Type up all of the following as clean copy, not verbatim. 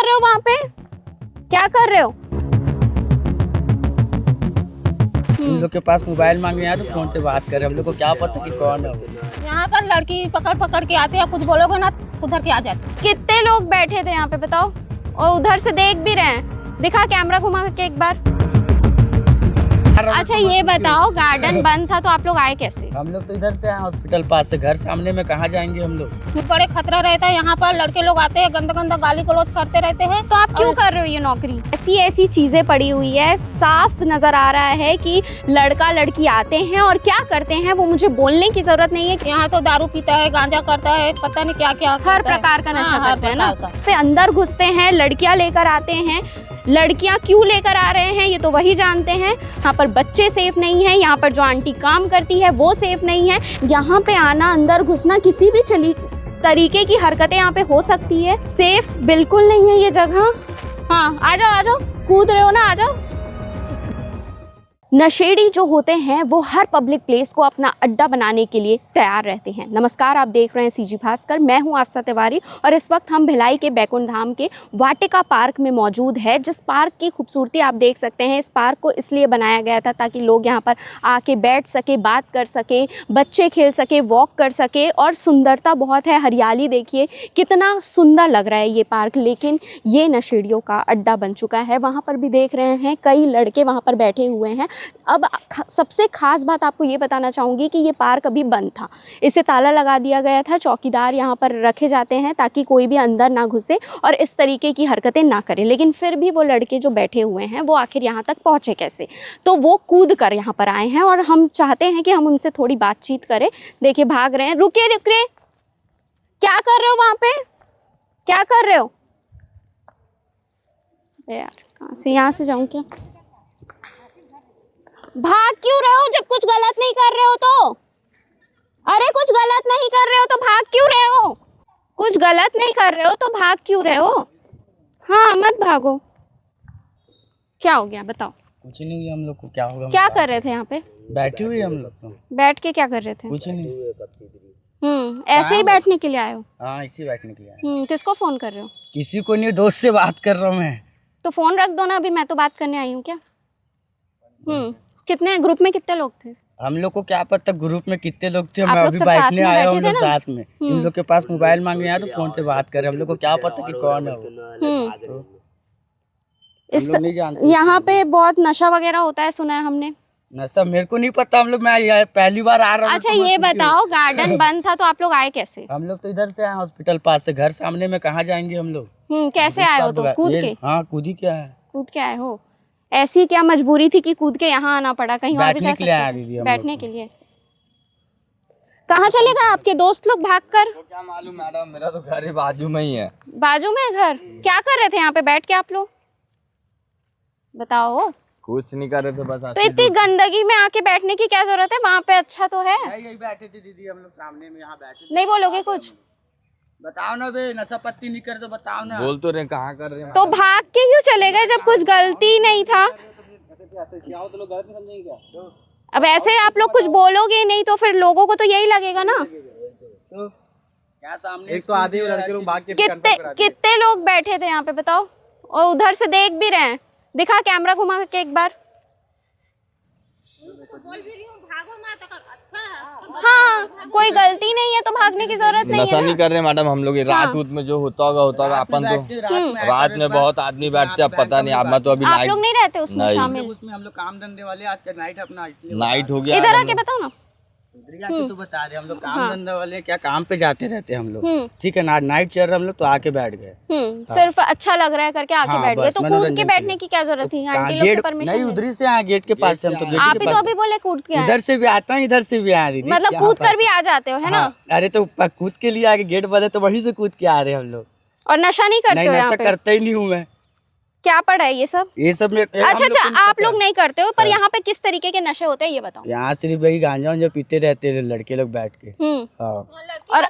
रहे हो वहाँ पे? क्या कर रहे हो? हम लोग के पास मोबाइल मांगे हैं तो फोन से बात कर रहे हैं। हम लोग को क्या पता कि कौन है वो। यहाँ पर लड़की पकड़ पकड़ के आते हैं, कुछ बोलोगे ना उधर से आ जाते। कितने लोग बैठे थे यहाँ पे बताओ? और उधर से देख भी रहे हैं। दिखा कैमरा घुमा के एक बार। अच्छा ये बताओ, गार्डन बंद था तो आप लोग आए कैसे? हम लोग तो इधर से आए हॉस्पिटल पास से, घर सामने में कहाँ जाएंगे हम लोग। बड़े खतरा रहता है यहाँ पर, लड़के लोग आते हैं गंदा गंदा गाली गलौज करते रहते हैं। तो आप क्यों कर रहे हो ये नौकरी? ऐसी ऐसी चीजें पड़ी हुई है, साफ नजर आ रहा है कि लड़का लड़की आते हैं और क्या करते हैं वो मुझे बोलने की जरूरत नहीं है। यहाँ तो दारू पीता है, गांजा करता है, पता नहीं क्या क्या हर प्रकार का नशा करते हैं ना। फिर अंदर घुसते हैं, लड़कियां लेकर आते हैं। लड़कियां क्यों लेकर आ रहे हैं ये तो वही जानते हैं। यहाँ पर बच्चे सेफ नहीं है, यहाँ पर जो आंटी काम करती है वो सेफ नहीं है। यहाँ पे आना, अंदर घुसना, किसी भी तरीके की हरकतें यहाँ पे हो सकती है। सेफ बिल्कुल नहीं है ये जगह। हाँ आ जाओ, कूद रहे हो ना, आ जाओ। नशेड़ी जो होते हैं वो हर पब्लिक प्लेस को अपना अड्डा बनाने के लिए तैयार रहते हैं। नमस्कार, आप देख रहे हैं सीजी भास्कर। मैं हूं आस्था तिवारी और इस वक्त हम भिलाई के बैकुंठ धाम के वाटिका पार्क में मौजूद है। जिस पार्क की खूबसूरती आप देख सकते हैं, इस पार्क को इसलिए बनाया गया था ताकि लोग यहां पर आके बैठ सके, बात कर सके, बच्चे खेल सके, वॉक कर सके। और सुंदरता बहुत है, हरियाली देखिए कितना सुंदर लग रहा है ये पार्क। लेकिन ये नशेड़ियों का अड्डा बन चुका है। वहाँ पर भी देख रहे हैं कई लड़के वहाँ पर बैठे हुए हैं। अब सबसे ख़ास बात आपको ये बताना चाहूँगी कि ये पार्क अभी बंद था, इसे ताला लगा दिया गया था। चौकीदार यहाँ पर रखे जाते हैं ताकि कोई भी अंदर ना घुसे और इस तरीके की हरकतें ना करे। लेकिन फिर भी वो लड़के जो बैठे हुए हैं वो आखिर यहाँ तक पहुँचे कैसे? तो वो कूद कर यहाँ पर आए हैं और हम चाहते हैं कि हम उनसे थोड़ी बातचीत करें। देखिए भाग रहे हैं। रुके, क्या कर रहे हो वहाँ पे? क्या कर रहे हो यार? कहाँ से, यहाँ से जाऊँ क्या? भाग क्यों रहे हो जब कुछ गलत नहीं कर रहे हो तो? अरे कुछ गलत नहीं कर रहे हो तो भाग क्यों रहे हो? कुछ गलत नहीं कर रहे हो तो भाग क्यों रहे हो? हाँ मत भागो। क्या हो गया बताओ? कुछ नहीं हुआ, हम लोग को क्या होगा। क्या कर रहे थे यहाँ पे? बैठी हुई हम लोग तो। बैठ के क्या कर रहे थे? कुछ नहीं। ऐसे ही बैठने के लिए आए हो? हाँ इसी बैठने के लिए आए। किसको फोन कर रहे हो? किसी को नहीं, दोस्त से बात कर रहा हूँ मैं। तो फोन रख दो ना, अभी मैं तो बात करने आई हूँ क्या। कितने ग्रुप में कितने लोग थे? हम लोग को क्या पता ग्रुप में कितने लोग थे। मैं लोग अभी सब बैठने साथ में आया हूँ, बैठे हम थे लोग ना? साथ में। इन लोग के पास मोबाइल मांगे हैं तो फोन से बात कर रहे हैं। हम लोग को क्या पता कि कौन है वो। हम लोग नहीं जानते। यहाँ पे बहुत नशा वगैरह होता है सुना है हमने। नशा मेरे को नहीं पता, हम लोग, मैं पहली बार आ रहा हूँ। अच्छा ये बताओ, गार्डन बंद था तो आप लोग आए कैसे? हम लोग तो इधर से आए हॉस्पिटल पास से, घर सामने में कहाँ जाएंगे हम लोग। कैसे आए हो? तो कूद के? हाँ कूद ही क्या है। कूद के आए हो? ऐसी क्या मजबूरी थी कि कूद के यहाँ आना पड़ा? कहीं और भी जा सकते थे? बैठने के लिए। कहाँ चले गए आपके दोस्त लोग भागकर? क्या मालूम मैडम, मेरा तो घर ही बाजू में ही है। बाजू में है घर? क्या कर रहे थे यहाँ पे बैठ के आप लोग? बताओ। कुछ नहीं कर रहे थे, बस तो इतनी गंदगी में आके बैठने की क्या जरूरत है? वहाँ पे अच्छा तो है। यही बैठे थे दीदी, हम लोग सामने में यहाँ बैठे थे। नहीं बोलोगे कुछ? बताओ ना बे, नशा पत्ती नहीं कर तो बताओ ना। बोल तो रहे, कहाँ कर रहे हैं। तो भाग के क्यों चले गए जब कुछ गलती नहीं था? अब ऐसे आप लोग कुछ बोलोगे नहीं तो फिर लोगों को तो यही लगेगा ना। तो क्या सामने एक तो आधे लड़के लोग भाग के कितने लोग बैठे थे यहाँ पे बताओ? और उधर से देख भी रहे हैं। दिखा कैमरा घुमा के एक बार। हाँ कोई गलती नहीं है तो भागने की जरूरत नहीं है। नशा नहीं कर रहे मैडम हम लोग। रात उत में जो होता होगा अपन तो रात में बहुत आदमी बैठते, अब पता नहीं। अब मैं तो अभी आप लोग नहीं रहते उसमें शामिल? उसमें हम लोग काम धंधे वाले, आज का नाइट अपना नाइट हो गया। इधर आके बताओ ना। तो बता रहे हम लोग काम धंधा वाले, क्या काम पे जाते रहते हम लोग। ठीक है ना, नाइट चल रहा हम लोग तो आके बैठ गए। सिर्फ अच्छा लग रहा है करके आके बैठ गए। तो कूद के बैठने की क्या जरूरत थी? आंटी लोग से परमिशन नहीं, उधर से आए गेट के पास से। हम तो आप ही तो अभी बोले कूद के आए। उधर से भी आता हूँ, इधर से भी आए दीदी। मतलब कूद कर भी आ जाते हो है ना? अरे तो कूद के लिए आगे गेट बंद है तो वहीं से कूद के आ रहे हम लोग। और नशा नहीं करते हो? नशा करता ही नहीं हूँ मैं। क्या पढ़ा है ये सब? अच्छा आप लोग नहीं करते हो, पर यहाँ पे किस तरीके के नशे होते हैं ये बताओ। यहाँ सिर्फ वही गांजा वांजा पीते रहते हैं लड़के लोग बैठ के। और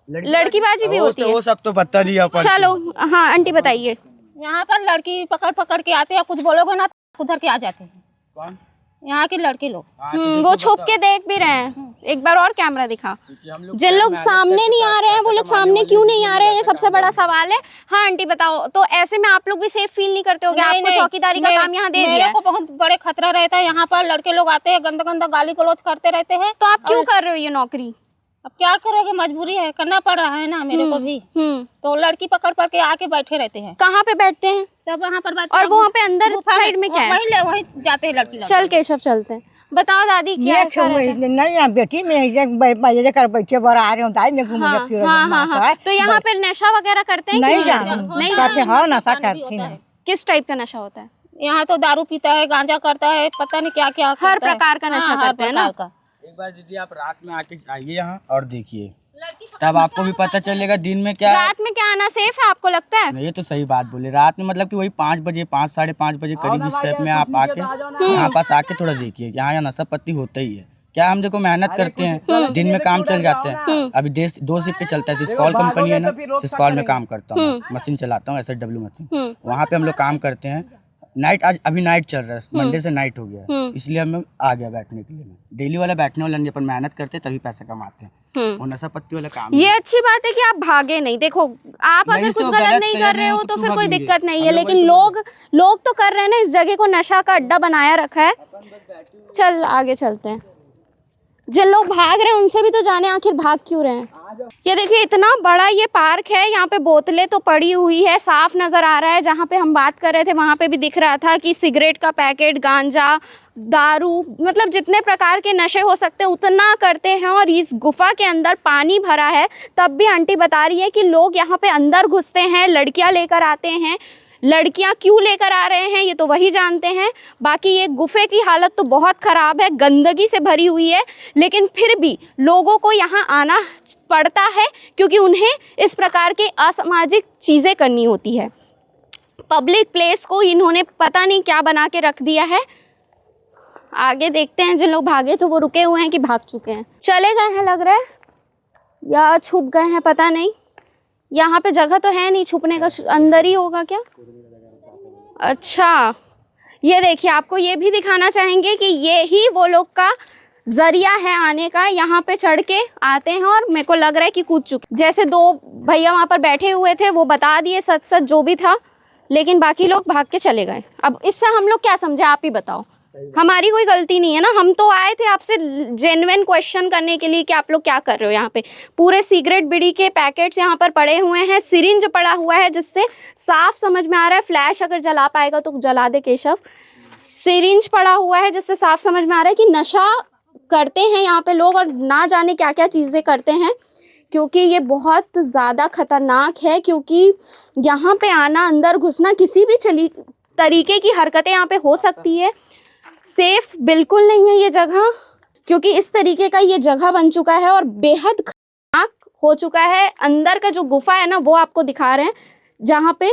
लड़कीबाजी भी होती है? वो सब तो पता नहीं है। चलो हाँ आंटी बताइए। यहाँ पर लड़की पकड़ पकड़ के आते हैं, कुछ बोलोगे ना उधर के आ जाते हैं। कौन? यहाँ के लड़के लोग। वो छुप के देख भी रहे हैं। एक बार और कैमरा दिखा। जिन लोग सामने नहीं आ रहे हैं वो लोग सामने क्यों नहीं आ रहे हैं, ये सबसे बड़ा सवाल है। हाँ आंटी बताओ, तो ऐसे में आप लोग भी सेफ फील नहीं करते हो? आपको चौकीदारी का काम यहाँ दे दिया है? मेरे को बहुत बड़े खतरा रहता है, यहाँ पर लड़के लोग आते हैं, गंदा गंदा गाली गलौज करते रहते हैं। तो आप क्यों कर रहे हो ये नौकरी? अब क्या करोगे, मजबूरी है, करना पड़ रहा है ना मेरे को भी। तो लड़की पकड़ के आके बैठे रहते हैं। कहाँ पे बैठते हैं? सब वहाँ पर बैठते और हैं। वो वहाँ पे अंदर साइड में क्या है? वही जाते हैं लड़की लोग। चल केशव चलते हैं। बताओ दादी क्या ऐसा रहता है? नहीं बेटी मैं कर बैठे बार आ रहे हूँ दाई में घूमने फिर हाँ। तो यहाँ पे नशा वगैरह करते हैं? नहीं कि नहीं करते। हाँ नशा करते हैं। किस टाइप का नशा होता है? यहाँ तो दारू पीता है, गांजा करता है, पता नहीं क्या क्या हर प्रकार का नशा करते हैं ना। एक बार दीदी आप रात में आके आइए यहाँ और देखिए, तब आपको भी पता चलेगा दिन में क्या। रात में क्या आना सेफ है आपको लगता है? नहीं ये तो सही बात बोले। रात में मतलब कि वही 5 बजे 5 साढ़े 5 बजे करीब इस टाइप में आप आके यहाँ पास आके थोड़ा देखिए कि यहाँ नशा पत्ती होता ही है क्या। हम देखो मेहनत करते हैं, दिन में काम चल जाते हैं। अभी 2 शिफ्ट चलता है। सिस्कॉल कंपनी है ना, सिस्कॉल में काम करता हूँ, मशीन चलाता हूँ, SW मशीन। वहाँ पे हम लोग काम करते हैं। नाइट आज अभी नाइट चल रहा है, मंडे से नाइट हो गया, इसलिए हम आ गया बैठने के लिए। डेली वाला बैठने वाला नहीं, अपन मेहनत करते तभी पैसा कमाते हैं। और नशा पत्ती वाला काम ये अच्छी बात है कि आप भागे नहीं। देखो आप अगर कुछ गलत नहीं कर रहे हो तो फिर कोई दिक्कत नहीं है, लेकिन लोग तो कर रहे हैं ना, इस जगह को नशा का अड्डा बनाया रखा है। चल आगे चलते हैं। जिन लोग भाग रहे हैं उनसे भी तो जाने आखिर भाग क्यों रहे हैं। ये देखिए इतना बड़ा ये पार्क है, यहाँ पे बोतलें तो पड़ी हुई है, साफ नजर आ रहा है। जहाँ पे हम बात कर रहे थे वहाँ पे भी दिख रहा था कि सिगरेट का पैकेट, गांजा, दारू, मतलब जितने प्रकार के नशे हो सकते हैं उतना करते हैं। और इस गुफा के अंदर पानी भरा है, तब भी आंटी बता रही है कि लोग यहाँ पे अंदर घुसते हैं, लड़कियाँ लेकर आते हैं। लड़कियां क्यों लेकर आ रहे हैं ये तो वही जानते हैं। बाकी ये गुफे की हालत तो बहुत ख़राब है, गंदगी से भरी हुई है, लेकिन फिर भी लोगों को यहाँ आना पड़ता है क्योंकि उन्हें इस प्रकार के असामाजिक चीज़ें करनी होती है। पब्लिक प्लेस को इन्होंने पता नहीं क्या बना के रख दिया है। आगे देखते हैं। जिन लोग भागे तो वो रुके हुए हैं कि भाग चुके हैं, चले गए हैं लग रहा है, या छुप गए हैं, पता नहीं। यहाँ पे जगह तो है नहीं छुपने का, अंदर ही होगा क्या? अच्छा ये देखिए, आपको ये भी दिखाना चाहेंगे कि ये ही वो लोग का जरिया है आने का। यहाँ पे चढ़ के आते हैं और मेरे को लग रहा है कि कूद चुके। जैसे 2 भैया वहाँ पर बैठे हुए थे वो बता दिए सच जो भी था, लेकिन बाकी लोग भाग के चले गए। अब इससे हम लोग क्या समझे, आप ही बताओ। हमारी कोई गलती नहीं है ना, हम तो आए थे आपसे जेन्युइन क्वेश्चन करने के लिए कि आप लोग क्या कर रहे हो। यहाँ पे पूरे सिगरेट बीड़ी के पैकेट्स यहाँ पर पड़े हुए हैं, सिरिंज पड़ा हुआ है जिससे साफ समझ में आ रहा है। फ्लैश अगर जला पाएगा तो जला दे केशव। सिरिंज पड़ा हुआ है जिससे साफ समझ में आ रहा है कि नशा करते हैं यहाँ पे लोग, और ना जाने क्या क्या चीज़ें करते हैं, क्योंकि ये बहुत ज़्यादा खतरनाक है। क्योंकि यहाँ पे आना, अंदर घुसना, किसी भी तरीके की हरकतें यहाँ पे हो सकती है। सेफ बिल्कुल नहीं है ये जगह, क्योंकि इस तरीके का ये जगह बन चुका है और बेहद खतरनाक हो चुका है। अंदर का जो गुफा है ना वो आपको दिखा रहे हैं, जहाँ पे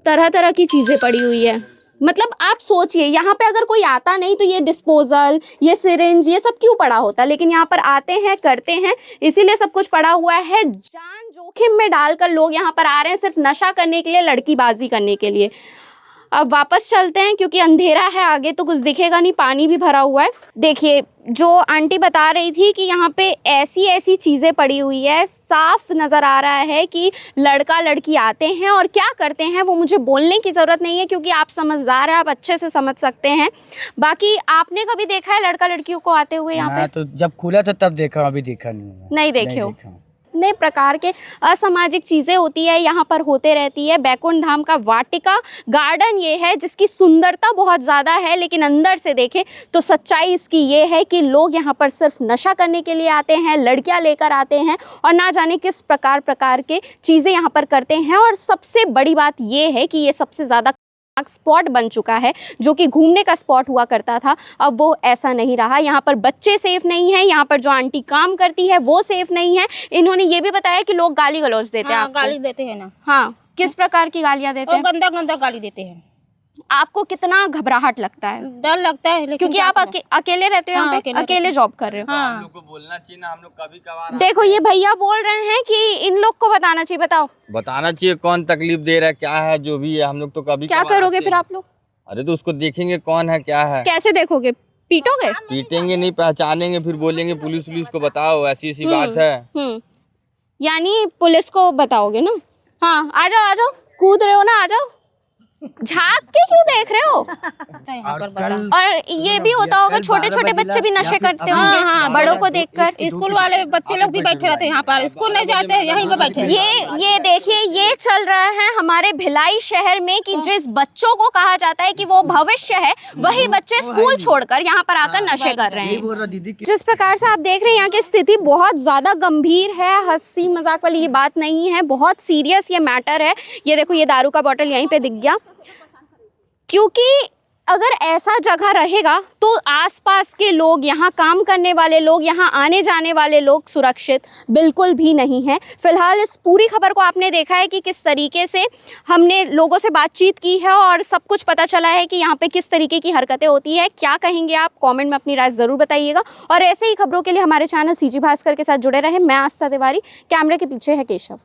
तरह तरह की चीज़ें पड़ी हुई है। मतलब आप सोचिए, यहाँ पे अगर कोई आता नहीं तो ये डिस्पोजल, ये सिरिंज, ये सब क्यों पड़ा होता, लेकिन यहाँ पर आते हैं, करते हैं, इसीलिए सब कुछ पड़ा हुआ है। जान जोखिम में डालकर लोग यहाँ पर आ रहे हैं सिर्फ नशा करने के लिए, लड़कीबाजी करने के लिए। अब वापस चलते हैं क्योंकि अंधेरा है, आगे तो कुछ दिखेगा नहीं, पानी भी भरा हुआ है। देखिए जो आंटी बता रही थी कि यहाँ पे ऐसी ऐसी चीज़ें पड़ी हुई है, साफ नज़र आ रहा है कि लड़का लड़की आते हैं और क्या करते हैं वो मुझे बोलने की ज़रूरत नहीं है क्योंकि आप समझदार हैं, आप अच्छे से समझ सकते हैं। बाकी आपने कभी देखा है लड़का लड़कियों को आते हुए यहाँ पे? तो जब खुला था तब देखा, अभी देखा नहीं देखे हो। इतने प्रकार के असामाजिक चीज़ें होती है यहाँ पर, होते रहती है। बैकुंठ धाम का वाटिका गार्डन ये है जिसकी सुंदरता बहुत ज़्यादा है, लेकिन अंदर से देखें तो सच्चाई इसकी ये है कि लोग यहाँ पर सिर्फ नशा करने के लिए आते हैं, लड़कियाँ लेकर आते हैं और ना जाने किस प्रकार के चीज़ें यहाँ पर करते हैं। और सबसे बड़ी बात ये है कि ये सबसे ज़्यादा स्पॉट बन चुका है, जो कि घूमने का स्पॉट हुआ करता था, अब वो ऐसा नहीं रहा। यहाँ पर बच्चे सेफ नहीं हैं, यहाँ पर जो आंटी काम करती है वो सेफ नहीं है। इन्होंने ये भी बताया कि लोग गाली गलौज देते हैं। गाली देते हैं ना। हाँ, किस प्रकार की गालियाँ देते हैं? गंदा गंदा गाली देते हैं। आपको कितना घबराहट लगता है? डर लगता है, लेकिन क्योंकि आप अकेले रहते हो, यहाँ पे अकेले जॉब कर रहे हो। हाँ। हम लोग को बोलना चाहिए ना, हम लोग कभी कभार। देखो ये भैया बोल रहे हैं कि इन लोग को बताना चाहिए। बताओ बताना चाहिए कौन तकलीफ दे रहा है, क्या है, जो भी है। हम लोग तो कभी क्या करोगे फिर आप लोग? अरे तो उसको देखेंगे कौन है क्या है, कैसे देखोगे? पीटोगे? पीटेंगे नहीं, पहचानेंगे, फिर बोलेंगे पुलिस को बताओ ऐसी ऐसी बात है। यानी पुलिस को बताओगे ना? हाँ, आ जाओ, कूद रहे हो ना, आ जाओ। झांक के क्यों देख रहे हो? और ये भी होता होगा, छोटे छोटे बच्चे भी नशे करते होंगे। हाँ, बड़ों को देखकर। स्कूल वाले बच्चे लोग भी बैठे रहते हैं यहाँ पर, स्कूल नहीं जाते हैं, यहीं पे बैठे। ये देखिए, ये चल रहा है हमारे भिलाई शहर में कि जिस बच्चों को कहा जाता है कि वो भविष्य है, वही बच्चे स्कूल छोड़कर यहाँ पर आकर नशे कर रहे हैं। जिस प्रकार से आप देख रहे हैं, यहाँ की स्थिति बहुत ज्यादा गंभीर है। हंसी मजाक वाली ये बात नहीं है, बहुत सीरियस ये मैटर है। ये देखो, ये दारू का बोतल यहीं पे दिख गया। क्योंकि अगर ऐसा जगह रहेगा तो आसपास के लोग, यहाँ काम करने वाले लोग, यहाँ आने जाने वाले लोग सुरक्षित बिल्कुल भी नहीं है। फिलहाल इस पूरी खबर को आपने देखा है कि किस तरीके से हमने लोगों से बातचीत की है और सब कुछ पता चला है कि यहाँ पे किस तरीके की हरकतें होती है। क्या कहेंगे आप? कमेंट में अपनी राय ज़रूर बताइएगा और ऐसे ही खबरों के लिए हमारे चैनल सीजी भास्कर के साथ जुड़े रहे। मैं आस्था तिवारी, कैमरे के पीछे है केशव।